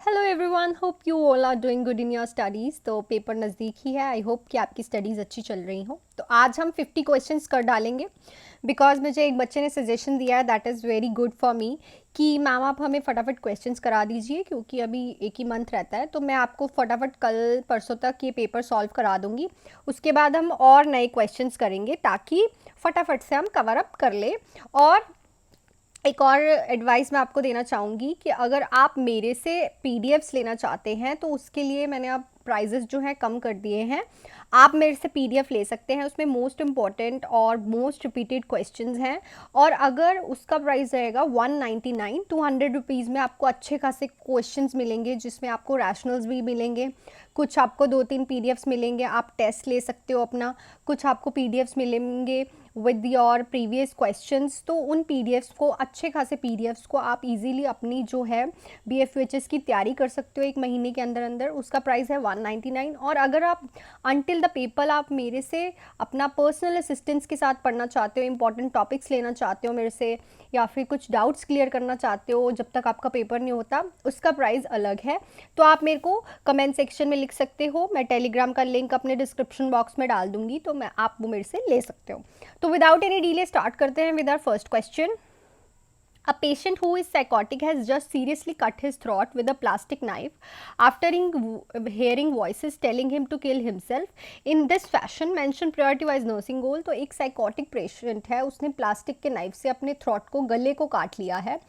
Hello everyone, hope you all are doing good in your studies. तो paper नज़दीक ही है। आई होप कि आपकी स्टडीज़ अच्छी चल रही हो। तो आज हम 50 क्वेश्चंस कर डालेंगे बिकॉज मुझे एक बच्चे ने सजेशन दिया है, that is very good for me, कि मैम आप हमें फटाफट क्वेश्चंस करा दीजिए क्योंकि अभी एक ही मंथ रहता है। तो मैं आपको फटाफट कल परसों तक ये पेपर सॉल्व करा दूंगी। उसके बाद हम और नए क्वेश्चंस करेंगे ताकि फटाफट से हम कवर अप कर ले। और एक और एडवाइस मैं आपको देना चाहूँगी कि अगर आप मेरे से पीडीएफ्स लेना चाहते हैं तो उसके लिए मैंने अब प्राइजेस जो हैं कम कर दिए हैं। आप मेरे से पीडीएफ ले सकते हैं, उसमें मोस्ट इम्पॉर्टेंट और मोस्ट रिपीटेड क्वेश्चंस हैं। और अगर उसका प्राइस रहेगा 199, 200 रुपीज़ में आपको अच्छे खासे क्वेश्चंस मिलेंगे जिसमें आपको रैशनल्स भी मिलेंगे, कुछ आपको 2-3 पीडीएफ्स मिलेंगे, आप टेस्ट ले सकते हो अपना, कुछ आपको पीडीएफ्स मिलेंगे विद योर प्रीवियस क्वेश्चंस। तो उन पीडीएफ्स को, अच्छे खासे पीडीएफ्स को आप इजीली अपनी जो है बीएफयूएचएस की तैयारी कर सकते हो एक महीने के अंदर अंदर। उसका प्राइस है 199। और अगर आप अंटिल द पेपर आप मेरे से अपना पर्सनल असिस्टेंस के साथ पढ़ना चाहते हो, इंपॉर्टेंट टॉपिक्स लेना चाहते हो मेरे से, या फिर कुछ डाउट्स क्लियर करना चाहते हो जब तक आपका पेपर नहीं होता, उसका प्राइस अलग है। तो आप मेरे को कमेंट सेक्शन में लिख सकते हो, मैं टेलीग्राम का लिंक अपने डिस्क्रिप्शन बॉक्स में डाल दूंगी, तो आप वो मेरे से ले सकते हो। तो विदाउट एनी डिले स्टार्ट करते हैं with our first question. A patient who is psychotic has just seriously cut his throat with a plastic knife after hearing voices telling him to kill himself. In this fashion, mention priority wise nursing goal. तो एक psychotic patient है, उसने plastic के knife से अपने throat को, गले को काट लिया है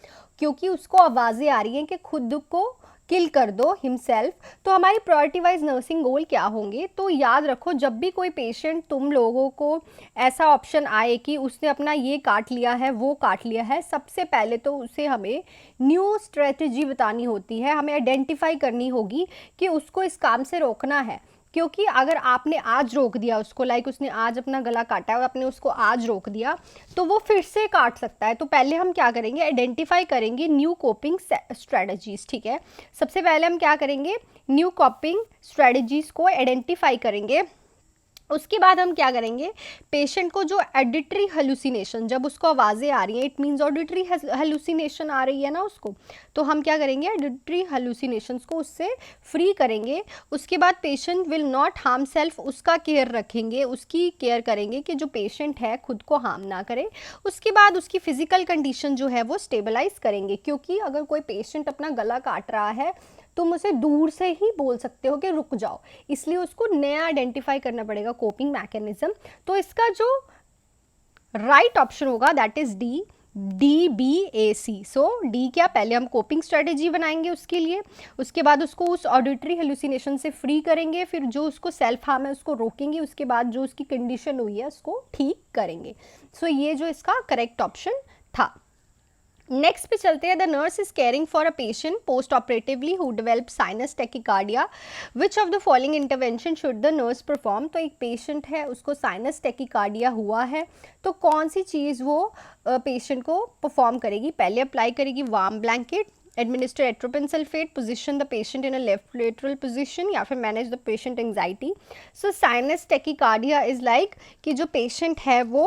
क्योंकि उसको आवाज़ें आ रही हैं कि खुद को किल कर दो, हिमसेल्फ। तो हमारी प्रायोरिटी वाइज नर्सिंग गोल क्या होंगे? तो याद रखो, जब भी कोई पेशेंट, तुम लोगों को ऐसा ऑप्शन आए कि उसने अपना ये काट लिया है, वो काट लिया है, सबसे पहले तो उसे हमें न्यू स्ट्रेटजी बतानी होती है, हमें आइडेंटिफाई करनी होगी कि उसको इस काम से रोकना है। क्योंकि अगर आपने आज रोक दिया उसको, लाइक उसने आज अपना गला काटा है और आपने उसको आज रोक दिया, तो वो फिर से काट सकता है। तो पहले हम क्या करेंगे, आइडेंटिफाई करेंगे न्यू कोपिंग स्ट्रेटजीज। ठीक है, सबसे पहले हम क्या करेंगे, न्यू कोपिंग स्ट्रेटजीज को आइडेंटिफाई करेंगे। उसके बाद हम क्या करेंगे, पेशेंट को जो एडिटरी हेलुसिनेशन, जब उसको आवाज़ें आ रही हैं, इट मीन्स ऑडिटरी हेलुसिनेशन आ रही है ना उसको, तो हम क्या करेंगे, एडिटरी हेलुसिनेशंस को उससे फ्री करेंगे। उसके बाद patient will not harm self, उसका केयर रखेंगे, उसकी केयर करेंगे कि जो पेशेंट है खुद को हार्म ना करे। उसके बाद उसकी फिजिकल कंडीशन जो है वो स्टेबलाइज करेंगे, क्योंकि अगर कोई पेशेंट अपना गला काट रहा है तुम उसे दूर से ही बोल सकते हो कि रुक जाओ, इसलिए उसको नया आइडेंटिफाई करना पड़ेगा कोपिंग मैकेनिज्म। तो इसका जो राइट ऑप्शन होगा that is DBAC। So D क्या, पहले हम कोपिंग स्ट्रेटेजी बनाएंगे उसके लिए, उसके बाद उसको उस ऑडिटरी हेलुसिनेशन से फ्री करेंगे, फिर जो उसको सेल्फ हार्म है उसको रोकेंगे, उसके बाद जो उसकी कंडीशन हुई है उसको ठीक करेंगे। सो ये जो इसका करेक्ट ऑप्शन था। नेक्स्ट पे चलते हैं। The nurse is caring for a patient post operatively who develop sinus tachycardia, which of the following intervention should the nurse perform. तो एक पेशेंट है, उसको साइनस टेकिकार्डिया हुआ है, तो कौन सी चीज़ वो पेशेंट को परफॉर्म करेगी? पहले अप्लाई करेगी warm blanket, administer atropine sulphate, position the patient in a left lateral position, या फिर manage the patient anxiety. So sinus tachycardia is like कि जो पेशेंट है वो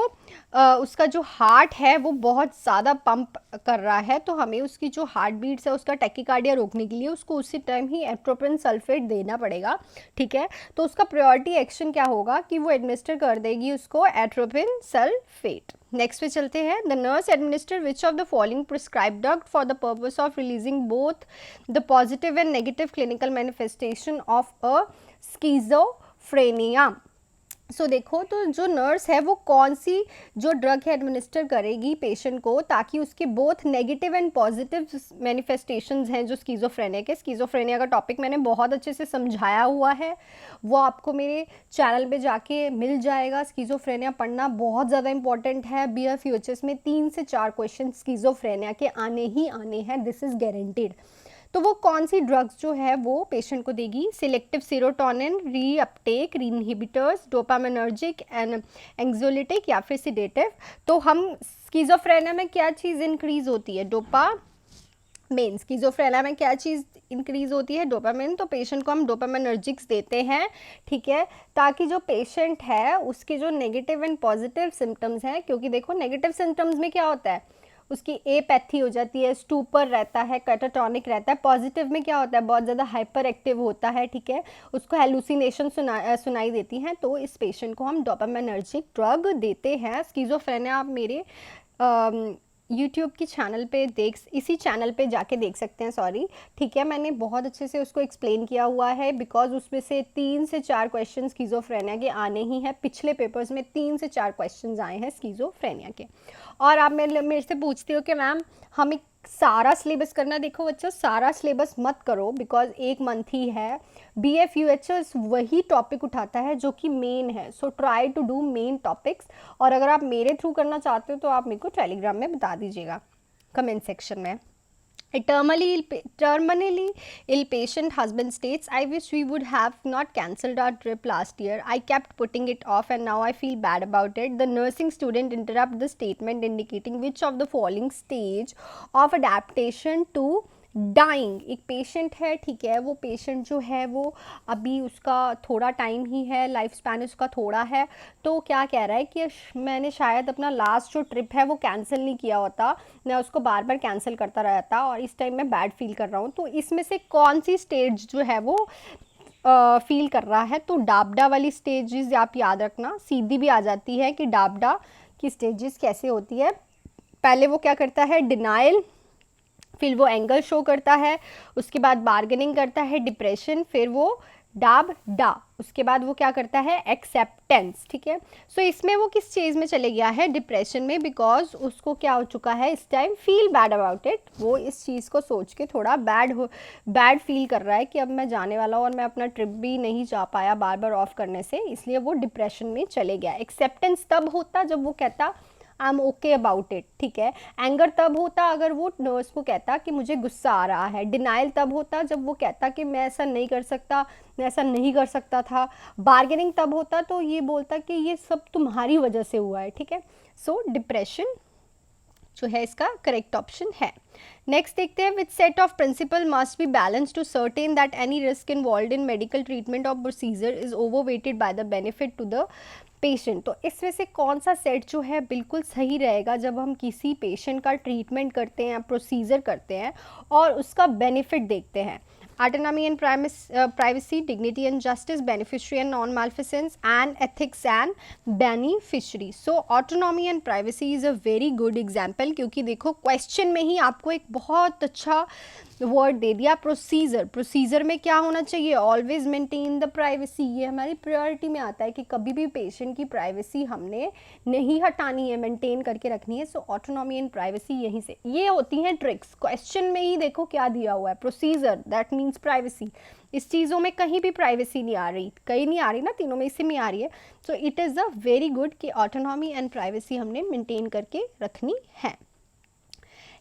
उसका जो हार्ट है वो बहुत ज़्यादा पंप कर रहा है, तो हमें उसकी जो हार्ट बीट्स है उसका टेकिकार्डिया रोकने के लिए उसको उसी टाइम ही एट्रोपिन सल्फेट देना पड़ेगा। ठीक है, तो उसका प्रायोरिटी एक्शन क्या होगा कि वो एडमिनिस्टर कर देगी उसको एट्रोपिन सल्फेट। नेक्स्ट पे चलते हैं। The nurse administer which of the following prescribe drug for the purpose of releasing both the positive and negative clinical manifestation of a schizophrenia. So देखो, तो जो नर्स है वो कौन सी जो ड्रग है एडमिनिस्टर करेगी पेशेंट को ताकि उसके both negative and positive manifestations हैं जो स्कीजोफ्रेनिया के। स्कीजोफ्रेनिया का टॉपिक मैंने बहुत अच्छे से समझाया हुआ है, वो आपको मेरे चैनल पे जाके मिल जाएगा। स्कीजोफ्रेनिया पढ़ना बहुत ज़्यादा इंपॉर्टेंट है। BFUHS में 3 से 4 क्वेश्चन स्कीजोफ्रेनिया के आने ही आने हैं, दिस इज़ गारंटीड। तो वो कौन सी ड्रग्स जो है वो पेशेंट को देगी? Selective serotonin, reuptake inhibitors, dopaminergic and anxiolytic, या फिर सिडेटिव। तो हम स्कीजोफ्रेनिया में क्या चीज़ इंक्रीज होती है? डोपामिन। स्कीजोफ्रेनिया में क्या चीज़ इंक्रीज होती है? डोपामिन। तो पेशेंट को हम डोपामिनर्जिक्स देते हैं, ठीक है, ताकि जो पेशेंट है उसके जो नेगेटिव एंड पॉजिटिव सिम्टम्स हैं, क्योंकि देखो नेगेटिव सिम्टम्स में क्या होता है, उसकी एपैथी हो जाती है, स्टूपर रहता है, कैटाटोनिक रहता है। पॉजिटिव में क्या होता है, बहुत ज़्यादा हाइपर एक्टिव होता है, ठीक है, उसको हेलुसिनेशन सुनाई देती हैं, तो इस पेशेंट को हम डोपामिनर्जिक ड्रग देते हैं। स्किज़ोफ्रेनिया आप मेरे यूट्यूब की चैनल पे इसी चैनल पे जाके देख सकते हैं, सॉरी, ठीक है, मैंने बहुत अच्छे से उसको एक्सप्लेन किया हुआ है, बिकॉज उसमें से 3 से 4 क्वेश्चन स्किज़ोफ्रेनिया के आने ही हैं। पिछले पेपर्स में 3 से 4 क्वेश्चन आए हैं स्किज़ोफ्रेनिया के। और आप मेरे से पूछते हो कि मैम हमें सारा सिलेबस करना, देखो बच्चों सारा सिलेबस मत करो, बिकॉज एक मंथ ही है। BF वही टॉपिक उठाता है जो कि मेन है, so try to do main topics. और अगर आप मेरे थ्रू करना चाहते हो तो आप मेरे को टेलीग्राम में बता दीजिएगा कमेंट सेक्शन में। Terminally ill patient husband states, I wish we would have not cancelled our trip last year. I kept putting it off and now I feel bad about it. The nursing student interrupt the statement indicating which of the following stage of adaptation to dying. एक patient है, ठीक है, वो patient जो है वो अभी उसका थोड़ा टाइम ही है, लाइफ स्पैन उसका थोड़ा है, तो क्या कह रहा है कि मैंने शायद अपना लास्ट जो ट्रिप है वो कैंसिल नहीं किया होता, मैं उसको बार बार कैंसिल करता रहता और इस टाइम मैं बैड फील कर रहा हूँ। तो इसमें से कौन सी स्टेज जो है वो फील कर रहा है? तो डाबडा वाली स्टेजेस आप याद रखना, सीधी भी आ जाती है कि डाबडा की स्टेजेस कैसे होती है। पहले वो क्या करता है, डिनाइल, फिर वो एंगर शो करता है, उसके बाद बार्गेनिंग करता है, डिप्रेशन, फिर वो डाब डा, उसके बाद वो क्या करता है, एक्सेप्टेंस, ठीक है। सो इसमें वो किस चीज़ में चले गया है, डिप्रेशन में, बिकॉज उसको क्या हो चुका है इस time, feel bad about it. वो इस चीज़ को सोच के थोड़ा बैड फील कर रहा है कि अब मैं जाने वाला हूँ और मैं अपना ट्रिप भी नहीं जा पाया बार बार ऑफ करने से, इसलिए वो डिप्रेशन में चले गया। एक्सेप्टेंस तब होता जब वो कहता I am okay about it, ठीक है। एंगर तब होता अगर वो नर्स को कहता कि मुझे गुस्सा आ रहा है। डिनाइल तब होता जब वो कहता कि मैं ऐसा नहीं कर सकता, मैं ऐसा नहीं कर सकता था। बार्गेनिंग तब होता तो ये बोलता कि ये सब तुम्हारी वजह से हुआ है, ठीक है। सो डिप्रेशन जो है इसका करेक्ट ऑप्शन है। नेक्स्ट देखते हैं, which set of principle must be balance to certain that any risk involve in medical treatment of procedure is overweighted by the benefit to the patient. तो इसमें से कौन सा सेट जो है बिल्कुल सही रहेगा जब हम किसी पेशेंट का ट्रीटमेंट करते हैं, प्रोसीजर करते हैं और उसका बेनिफिट देखते हैं। Autonomy and privacy, dignity and justice, beneficiary and non-malfeasance, and ethics and beneficiary. So autonomy and privacy is a very good example, क्योंकि देखो क्वेश्चन में ही आपको एक बहुत अच्छा वर्ड दे दिया, प्रोसीजर। प्रोसीजर में क्या होना चाहिए, ऑलवेज मेंटेन द प्राइवेसी। ये हमारी प्रायोरिटी में आता है कि कभी भी पेशेंट की प्राइवेसी हमने नहीं हटानी है, मेंटेन करके रखनी है। सो ऑटोनॉमी एंड प्राइवेसी यहीं से, ये होती हैं ट्रिक्स। क्वेश्चन में ही देखो क्या दिया हुआ है, प्रोसीजर दैट मीन्स प्राइवेसी। इस चीज़ों में कहीं भी प्राइवेसी नहीं आ रही, कहीं नहीं आ रही ना, तीनों में इसी में आ रही है। So it is a very good कि ऑटोनॉमी एंड प्राइवेसी हमने मेंटेन करके रखनी है।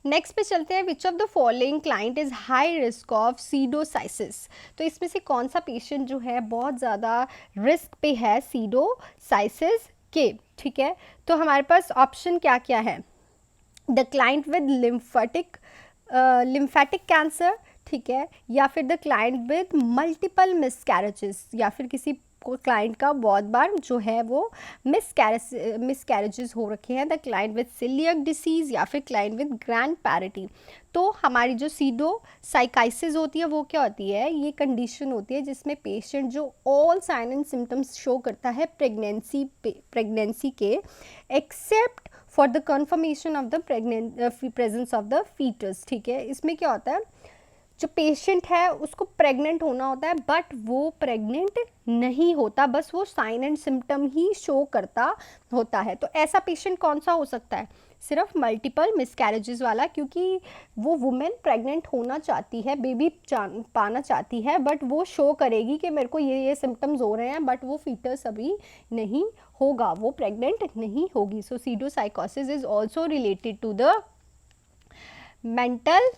नेक्स्ट पे चलते हैं, which of the following client is high risk of pseudocyesis. तो इसमें से कौन सा पेशेंट जो है बहुत ज़्यादा रिस्क पे है सीडोसाइसिस के, ठीक है। तो हमारे पास ऑप्शन क्या क्या है, the client with lymphatic cancer, ठीक है, या फिर the client with multiple miscarriages, या फिर किसी क्लाइंट का बहुत बार जो है वो मिसकैरेजेस हो रखे हैं, the client with coeliac disease, या फिर क्लाइंट विद ग्रैंड पैरिटी। तो हमारी जो सीडोसाइकाइसिस होती है वो क्या होती है, ये कंडीशन होती है जिसमें पेशेंट जो all sign and symptoms show करता है प्रेगनेंसी के, except for the confirmation of the presence of the foetus, ठीक है। इसमें क्या होता है, जो पेशेंट है उसको प्रेग्नेंट होना होता है बट वो प्रेग्नेंट नहीं होता, बस वो साइन एंड सिम्टम ही शो करता होता है। तो ऐसा पेशेंट कौन सा हो सकता है, सिर्फ मल्टीपल मिसकैरेजेस वाला, क्योंकि वो वुमेन प्रेग्नेंट होना चाहती है, बेबी पाना चाहती है, बट वो शो करेगी कि मेरे को ये सिम्टम्स हो रहे हैं, बट वो फीटस अभी नहीं होगा, वो प्रेग्नेंट नहीं होगी। So pseudocyesis is also related to the mental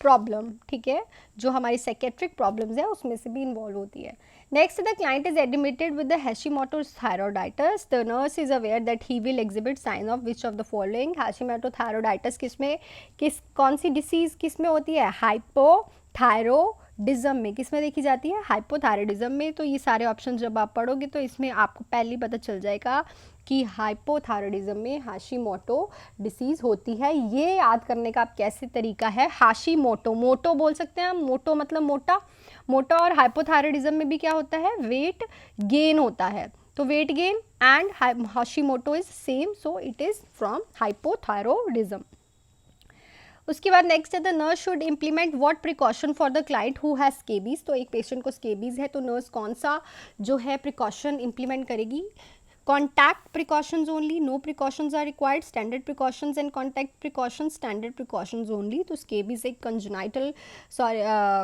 problem, ठीक है, जो हमारी साइकेट्रिक प्रॉब्लम्स है उसमें से भी इन्वॉल्व होती है। Next, the client is admitted with the Hashimoto's thyroiditis, the nurse is aware that he will exhibit sign of which of the following. Hashimoto thyroiditis कौन सी डिसीज किस में होती है, हाइपोथायरोडिज्म, में, किस में देखी जाती है? हाइपोथायराइडिज्म में। तो ये सारे ऑप्शन जब आप पढ़ोगे तो इसमें आपको पहले पता चल जाएगा कि हाइपोथायराइडिज्म में हाशीमोटो डिसीज़ होती है। ये याद करने का आप कैसे तरीका है, हाशीमोटो, मोटो बोल सकते हैं हम, मोटो मतलब मोटा, मोटा, और हाइपोथायराइडिज्म में भी क्या होता है? वेट गेन होता है। तो weight gain and Hashimoto is same, so it is from hypothyroidism. उसके बाद नेक्स्ट है the nurse should implement what precaution for the client who has scabies. तो एक पेशेंट को स्केबीज है तो नर्स कौन सा जो है प्रिकॉशन इम्प्लीमेंट करेगी? Contact precautions only, no precautions are required, standard precautions and contact precautions, standard precautions only. तो स्केबीज एक कंजनाइटल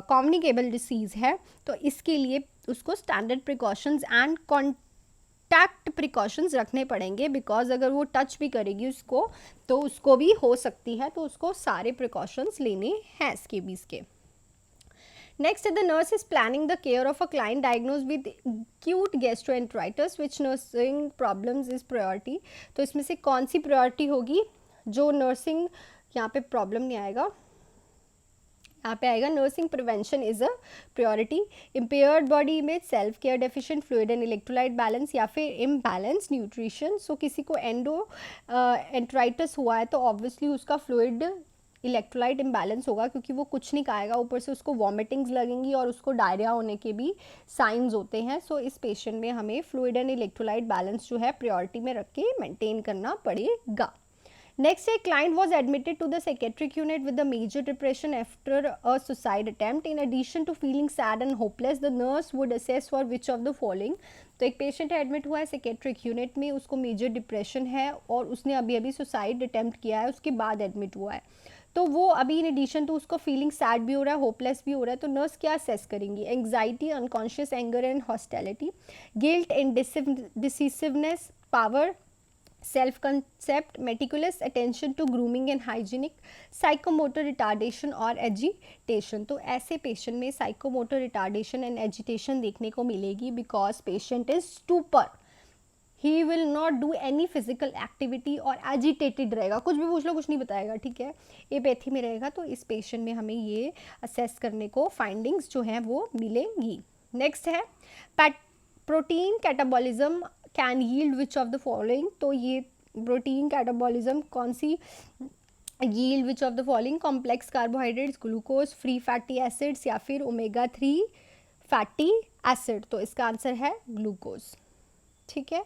कम्युनिकेबल डिसीज़ है, तो इसके लिए उसको standard precautions and contact precautions रखने पड़ेंगे, बिकॉज अगर वो टच भी करेगी उसको तो उसको भी हो सकती है, तो उसको सारे प्रिकॉशंस लेने हैं स्केबीज के। Next, the nurse is planning the care of a client diagnosed with acute gastroenteritis, which nursing problems is priority। तो इसमें से कौन सी priority होगी? जो nursing, यहाँ पे problem नहीं आएगा, यहाँ पे आएगा nursing prevention is a priority. Impaired body image, self care deficient fluid and electrolyte balance, या फिर इम्बैलेंस न्यूट्रिशन। सो किसी को एंट्राइटिस हुआ है तो ऑब्वियसली उसका फ्लूइड इलेक्ट्रोलाइट इम्बैलेंस होगा, क्योंकि वो कुछ नहीं खाएगा, ऊपर से उसको वॉमिटिंग्स लगेंगी और उसको डायरिया होने के भी साइंस होते हैं। सो इस पेशेंट में हमें फ्लूइड एंड इलेक्ट्रोलाइट बैलेंस जो है प्रायोरिटी में रख के मेंटेन करना पड़ेगा। Next, a client was admitted to the psychiatric unit with a major depression after a suicide attempt. In addition to feeling sad and hopeless, the nurse would assess for which of the following। तो एक patient admit हुआ है psychiatric unit में, उसको major depression है और उसने अभी अभी सुसाइड अटेम्प्ट किया है, उसके बाद एडमिट हुआ है। तो वो अभी इन एडिशन तो उसको फीलिंग सैड भी हो रहा है, होपलेस भी हो रहा है, तो नर्स क्या असेस करेंगी? Anxiety, unconscious anger and hostility, guilt and decisiveness, power, self concept, meticulous attention to grooming and hygienic, psychomotor retardation और एजिटेशन। तो ऐसे पेशेंट में साइकोमोटर रिटार्डेशन एंड एजिटेशन देखने को मिलेगी, because patient is stupor, he will not do any physical activity और agitated रहेगा, कुछ भी पूछ लो कुछ नहीं बताएगा, ठीक है, एपैथी में रहेगा। तो इस पेशेंट में हमें ये असेस करने को फाइंडिंग्स जो हैं वो मिलेंगी। नेक्स्ट है protein catabolism can yield which of the following. तो ये प्रोटीन कैटाबॉलिज्म कौन सी yield which of the following? Complex carbohydrates, glucose, free fatty acids, या फिर ओमेगा 3 फैटी एसिड। तो इसका आंसर है ग्लूकोज, ठीक है।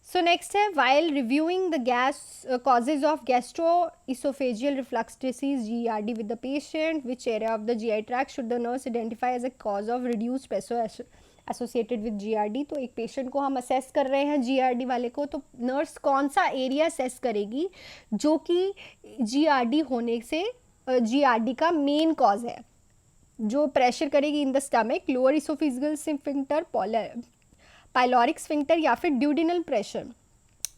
सो नेक्स्ट है while reviewing the gas causes of gastroesophageal reflux disease GERD with the patient, which area of the GI tract should the nurse identify as a cause of reduced pressure associated with GERD। तो एक patient को हम assess कर रहे हैं GERD वाले को, तो नर्स कौन सा एरिया असेस करेगी जो कि GERD होने से GERD का मेन कॉज है? जो प्रेशर करेगी in the stomach, lower oesophageal sphincter, pyloric sphincter, या फिर ड्यूडिनल प्रेशर।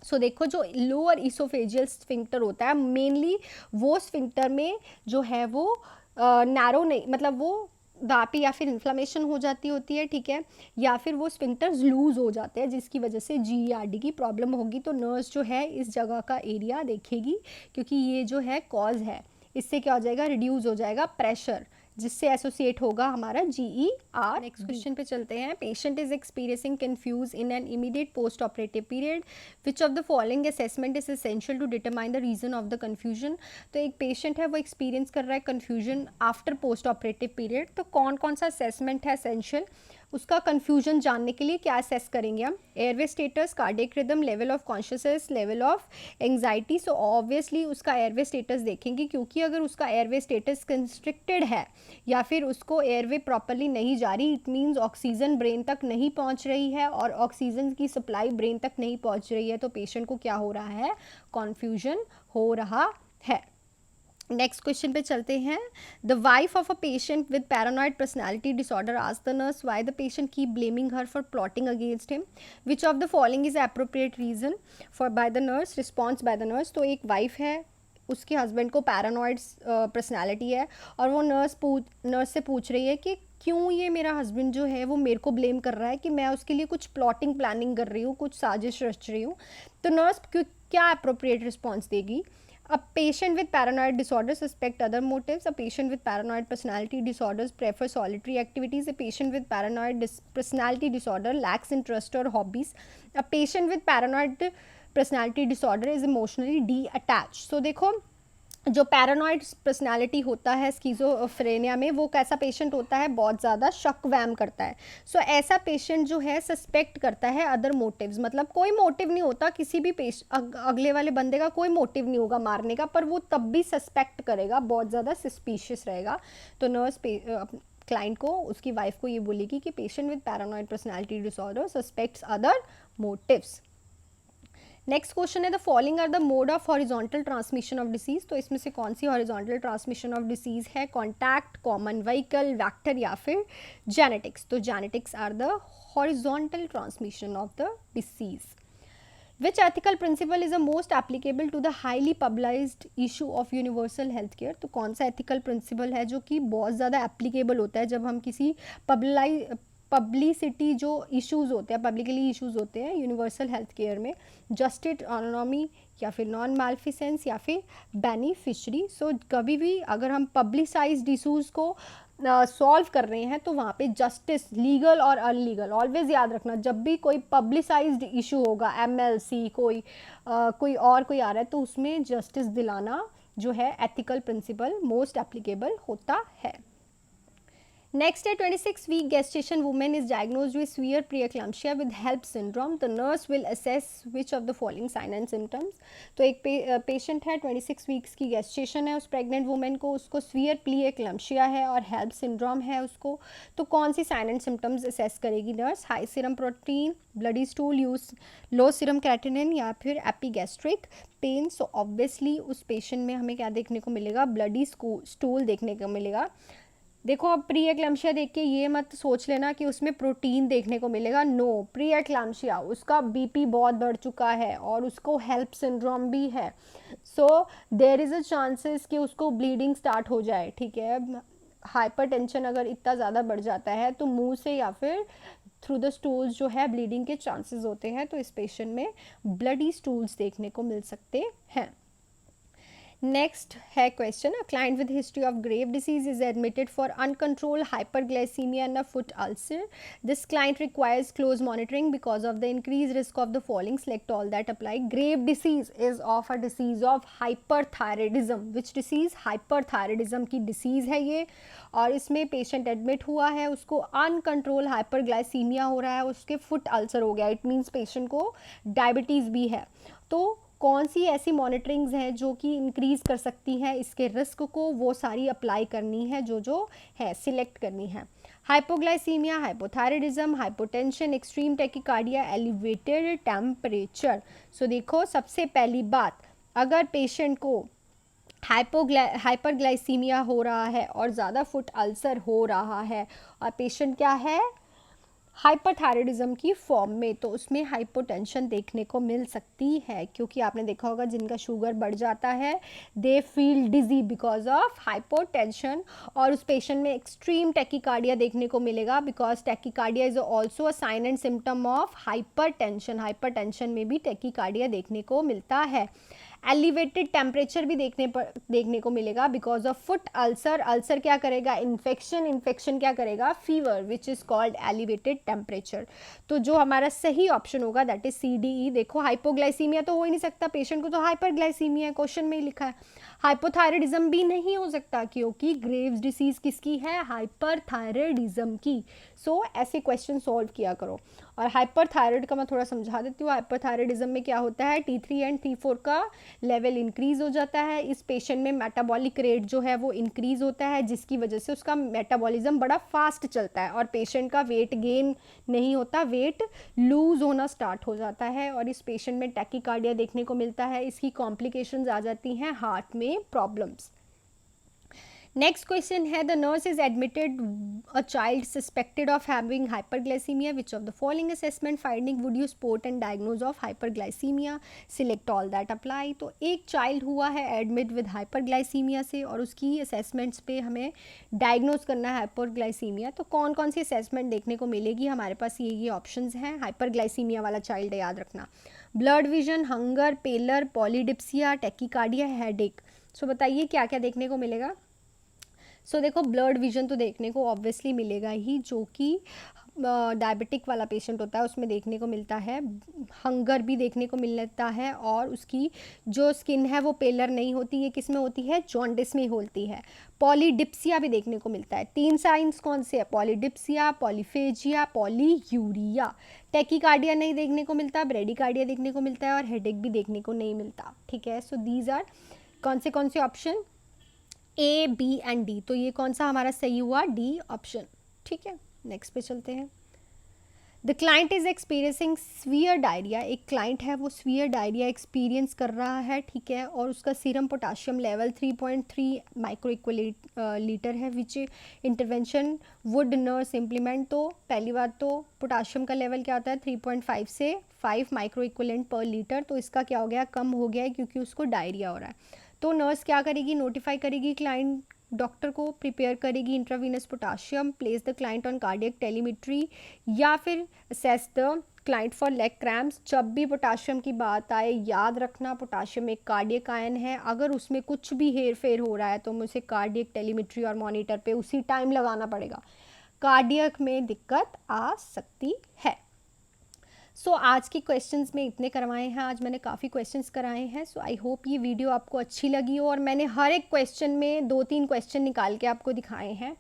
सो देखो जो लोअर इसोफेजियल स्फिंक्टर होता है मेनली वो स्फिंक्टर में जो है वो नैरो नहीं, मतलब वो वापी या फिर इन्फ्लामेशन हो जाती होती है, ठीक है, या फिर वो स्फिंक्टर्स लूज हो जाते हैं जिसकी वजह से GERD की प्रॉब्लम होगी। तो नर्स जो है इस जगह का एरिया देखेगी, क्योंकि ये जो है कॉज है, इससे क्या हो जाएगा? रिड्यूस हो जाएगा प्रेशर, जिससे एसोसिएट होगा हमारा GER। नेक्स्ट क्वेश्चन पे चलते हैं। Patient is experiencing confused in an immediate post operative period, which of the following assessment is essential to determine the reason of the confusion. तो एक पेशेंट है वो एक्सपीरियंस कर रहा है confusion after post operative period, तो कौन कौन सा असेसमेंट है एसेंशियल? उसका कन्फ्यूजन जानने के लिए क्या असेस करेंगे हम? Airway status, cardiac rhythm, level of consciousness, level of anxiety. So obviously उसका एयरवे स्टेटस देखेंगे, क्योंकि अगर उसका एयरवे स्टेटस कंस्ट्रिक्टेड है या फिर उसको एयरवे प्रॉपरली नहीं जा रही, इट मीन्स ऑक्सीजन ब्रेन तक नहीं पहुंच रही है और ऑक्सीजन की सप्लाई ब्रेन तक नहीं पहुंच रही है, तो पेशेंट को क्या हो रहा है? कॉन्फ्यूजन हो रहा है। नेक्स्ट क्वेश्चन पे चलते हैं। The wife of a patient with paranoid personality disorder asked the nurse why the patient keep blaming her for plotting against him, which of the following is appropriate reason for by the nurse? Response by the nurse. तो एक wife है, उसके husband को paranoid personality है और वो nurse से पूछ रही है कि क्यों ये मेरा हस्बैंड जो है वो मेरे को ब्लेम कर रहा है कि मैं उसके लिए कुछ प्लॉटिंग प्लानिंग कर रही हूँ, कुछ साजिश रच रही हूँ। तो नर्स क्या अप्रोप्रिएट रिस्पॉन्स देगी? A patient with paranoid disorder suspect other motives. A patient with paranoid personality disorders prefer solitary activities. A patient with paranoid personality disorder lacks interest or hobbies. A patient with paranoid personality disorder is emotionally detached. So देखो, जो paranoid personality होता है schizophrenia में, वो कैसा patient होता है, बहुत ज़्यादा शक वैम करता है. सो ऐसा पेशेंट जो है सस्पेक्ट करता है अदर मोटिव्स, मतलब कोई मोटिव नहीं होता किसी भी अगले वाले बंदे का कोई मोटिव नहीं होगा मारने का, पर वो तब भी सस्पेक्ट करेगा, बहुत ज़्यादा सस्पिशियस रहेगा. तो नर्स क्लाइंट को, उसकी वाइफ को ये बोलेगी कि patient with paranoid personality disorder suspects other motives. Next question है the following are the mode of horizontal transmission of disease. तो इसमें से कौन सी हॉरिजॉन्टल ट्रांसमिशन ऑफ डिसीज है? कॉन्टैक्ट, कॉमन व्हीकल, वेक्टर या फिर जेनेटिक्स. तो genetics are the horizontal transmission of the disease. Which ethical principle is the most applicable to the highly publicized issue of universal health care? तो कौन सा ethical principle है जो कि बहुत ज़्यादा applicable होता है जब हम किसी पब्लिसिटी जो इश्यूज़ होते हैं, पब्लिकली इश्यूज़ होते हैं यूनिवर्सल हेल्थ केयर में, जस्टिस, ऑनोमी या फिर नॉन मालफिसेंस या फिर बेनिफिशरी. सो कभी भी अगर हम पब्लिसाइज्ड इशूज़ को सॉल्व कर रहे हैं तो वहाँ पे जस्टिस, लीगल और अनलीगल, ऑलवेज याद रखना, जब भी कोई पब्लिसाइज्ड इशू होगा, MLC कोई और कोई आ रहा है, तो उसमें जस्टिस दिलाना जो है एथिकल प्रिंसिपल मोस्ट एप्लीकेबल होता है. Next, a 26-week gestation woman is diagnosed with severe preeclampsia with HELLP syndrome. The nurse will assess which of the following sign and symptoms. तो एक पेशेंट है, 26 वीक्स की gestation है उस pregnant women को, उसको स्वीयर प्रीएक्लैम्शिया है और हेल्प सिंड्रोम है उसको. तो कौन सी साइन एंड सिम्टम्स असेस करेगी nurse? High serum protein, bloody stool, use low serum creatinine या फिर एपीगैस्ट्रिक पेन. सो ऑब्वियसली उस पेशेंट में हमें क्या देखने को मिलेगा? ब्लडी स्टूल देखने को मिलेगा. देखो, अब प्री एक्लैम्शिया देख के ये मत सोच लेना कि उसमें प्रोटीन देखने को मिलेगा. नो, प्री एक्लैम्शिया उसका बीपी बहुत बढ़ चुका है और उसको हेल्प सिंड्रोम भी है. So there is a chances कि उसको ब्लीडिंग स्टार्ट हो जाए. ठीक है, हाइपरटेंशन अगर इतना ज़्यादा बढ़ जाता है तो मुंह से या फिर थ्रू द स्टूल्स जो है ब्लीडिंग के चांसेस होते हैं. तो इस पेशेंट में ब्लडी स्टूल्स देखने को मिल सकते हैं. नेक्स्ट है question, a client with history of grave disease is admitted for uncontrolled hyperglycemia and a foot ulcer. This client requires close monitoring because of the increase risk of the following, select all that apply. Grave disease is of a disease of hyperthyroidism. Which disease? Hyperthyroidism की disease है ये, और इसमें patient admit हुआ है, उसको uncontrol hyperglycaemia हो रहा है, उसके फुट अल्सर हो गया. इट मीन्स पेशेंट को डायबिटीज़ भी है. तो कौन सी ऐसी मॉनिटरिंग्स हैं जो कि इंक्रीज़ कर सकती हैं इसके रिस्क को? वो सारी अप्लाई करनी है, जो है सिलेक्ट करनी है. Hypoglycemia, hypothyroidism, hypotension, extreme tachycardia, elevated temperature. So देखो, सबसे पहली बात, अगर पेशेंट को हाइपरग्लाइसीमिया हो रहा है और ज़्यादा फुट अल्सर हो रहा है और पेशेंट क्या है, हाइपरथायराइडिज्म की फॉर्म में, तो उसमें हाइपोटेंशन देखने को मिल सकती है. क्योंकि आपने देखा होगा जिनका शुगर बढ़ जाता है they feel dizzy because of hypotension. और उस पेशेंट में एक्सट्रीम टेकिकार्डिया देखने को मिलेगा because tachycardia is also a sign and symptom of hypertension. Hypertension में भी टेकिकार्डिया देखने को मिलता है. एलिवेटेड टेम्परेचर भी देखने को मिलेगा because of foot ulcer. Ulcer क्या करेगा? इन्फेक्शन. इन्फेक्शन क्या करेगा? Fever, which is called elevated temperature. तो जो हमारा सही ऑप्शन होगा दैट इज CDE. देखो, हाइपोग्लाइसीमिया तो हो ही नहीं सकता, पेशेंट को तो हाइपरग्लाइसीमिया क्वेश्चन में ही लिखा है. हाइपोथायराइडिज्म भी नहीं हो सकता क्योंकि ग्रेव्स डिसीज किसकी है? हाइपरथायराइडिज्म की. सो ऐसे क्वेश्चन सॉल्व किया करो. और हाइपरथायराइड का मैं थोड़ा समझा देती हूँ. हाइपरथायराइडिज्म में क्या होता है? T3 एंड T4 का लेवल इंक्रीज हो जाता है. इस पेशेंट में मेटाबॉलिक रेट जो है वो इंक्रीज होता है, जिसकी वजह से उसका मेटाबॉलिज्म बड़ा फास्ट चलता है और पेशेंट का वेट गेन नहीं होता, वेट लूज होना स्टार्ट हो जाता है. और इस पेशेंट में टैकीकार्डिया देखने को मिलता है. इसकी कॉम्प्लिकेशंस आ जाती हैं हार्ट में प्रॉब्लम्स. नेक्स्ट क्वेश्चन है, the nurse is admitted a child suspected of having hyperglycaemia. Which of the following assessment finding would you support and diagnose of hyperglycaemia? Select all that apply. तो एक child हुआ है admit with hyperglycaemia से और उसकी assessments पे हमें diagnose करना है हाइपरग्लाइसीमिया. तो कौन कौन सी असेसमेंट देखने को मिलेगी? हमारे पास ये ऑप्शंस हैं. हाइपरग्लाइसीमिया वाला चाइल्ड है, याद रखना. Blurred vision, hunger, pallor, polydipsia, tachycardia, headache. So बताइए क्या क्या देखने को मिलेगा। सो देखो ब्लड विजन तो देखने को ऑब्वियसली मिलेगा ही, जो कि डायबिटिक वाला पेशेंट होता है उसमें देखने को मिलता है। हंगर भी देखने को मिलता है, और उसकी जो स्किन है वो पेलर नहीं होती, ये किस में होती है, जॉन्डिस में होती है। पॉलीडिप्सिया भी देखने को मिलता है। 3 साइंस कौन से है, पॉलीडिप्सिया, पॉलीफेजिया, पॉलीयूरिया। टैकीकार्डिया नहीं देखने को मिलता, ब्रेडिकार्डिया देखने को मिलता है, और हेडेक भी देखने को नहीं मिलता। ठीक है, सो दीज आर कौन से option, A, B and D. तो ये कौन सा हमारा सही हुआ, डी ऑप्शन। ठीक है, नेक्स्ट पे चलते हैं। The client is experiencing severe diarrhoea. एक क्लाइंट है वो स्वीयर डायरिया एक्सपीरियंस कर रहा है, ठीक है, और उसका serum potassium level 3.3 micro litre है। विच इंटरवेंशन वुड नर्स इम्प्लीमेंट। तो पहली बात तो पोटाशियम का लेवल क्या होता है, 3.5 से 5 माइक्रो इक्वलेंट पर लीटर। तो इसका क्या हो गया, कम हो गया है, क्योंकि उसको डायरिया हो रहा है। तो नर्स क्या करेगी, नोटिफाई करेगी क्लाइंट डॉक्टर को, प्रिपेयर करेगी intravenous potassium, place the client on cardiac telemetry, या फिर assess the client for leg cramps. जब भी पोटाशियम की बात आए याद रखना पोटाशियम एक कार्डियक आयन है, अगर उसमें कुछ भी हेर फेर हो रहा है तो मुझे कार्डियक टेलीमेट्री और मॉनिटर पे उसी टाइम लगाना पड़ेगा, कार्डियक में दिक्कत आ सकती है। सो आज के क्वेश्चंस में इतने करवाए हैं, आज मैंने काफ़ी क्वेश्चंस कराए हैं। सो आई होप ये वीडियो आपको अच्छी लगी हो, और मैंने हर एक क्वेश्चन में 2-3 क्वेश्चन निकाल के आपको दिखाए हैं।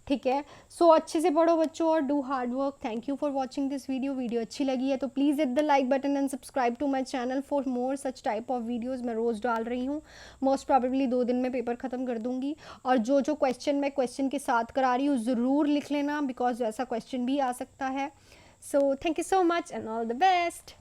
ठीक है, सो अच्छे से पढ़ो बच्चों और do hard work. Thank you for watching this video अच्छी लगी है तो please hit the like button and subscribe to my channel for more such type of videos. मैं रोज़ डाल रही हूँ, मोस्ट प्रॉबेबली 2 दिन में पेपर ख़त्म कर दूँगी। और जो जो क्वेश्चन मैं क्वेश्चन के साथ करा रही हूँ ज़रूर लिख लेना, बिकॉज ऐसा क्वेश्चन भी आ सकता है। So thank you so much and all the best.